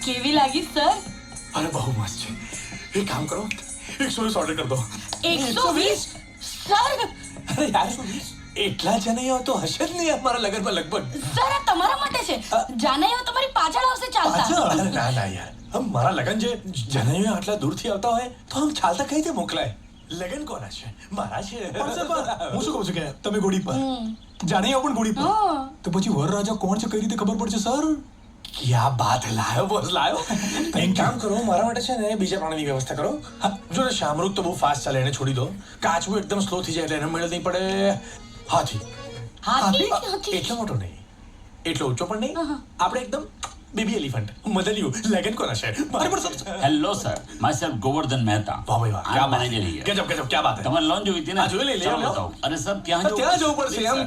કેવી લાગી સર? અરે બહુ મસ્ત છે. એક કામ કરો, 120 ઓર્ડર કરી દો. 120 સર? અરે યાર, એટલા જનૈયાઓ તો હશે જ નહીં અમારા લગનમાં લગભગ. સર આ તમારા માટે છે. જાનૈયાઓ તમારી પાછળ આવશે ચાલતા. અરે ના ના યાર, મારા લગન જે જનૈયાઓ આટલા દૂરથી આવતા હોય તો આમ ચાલતા કઈ રીતે મોકલાય? લગન કોના છે? મારા છે. પણ સર, હું શું કહું છું કે તમે ઘોડી પર જાનૈયાઓ પણ ઘોડી પર, તો પછી વરરાજા કોણ છે કઈ રીતે ખબર પડશે સર? ક્યાં બાત લાયો બોસ, લાયો. એક કામ કરો, મારા માટે છે ને બીજા પ્રાણીની વ્યવસ્થા કરો. જો ને શામરૂખ તો બહુ ફાસ્ટ ચાલે, એને છોડી દો. કાચબો એકદમ સ્લો થઈ જાય એટલે એને મેળ નહીં પડે. હાથી. હાથી? એટલો મોટો નહીં, એટલો ઊંચો પણ નહીં, આપણે એકદમ બેબી એલિફન્ટ. મદલિયું. લગન કોના છે? મારે પણ sir. Hello sir, my self Govardhan Mehta. વાહ ભાઈ વાહ, આ ક્યાં મેનેજર ગજબ ગજબ, ક્યાં બાત હે. તમારે લોન જોઈ હતી ને? હા, જોઈ લઈ, લઈ ચાલો લો. બતાવો. અરે સર ત્યાં ત્યાં જવું પડશે એમ.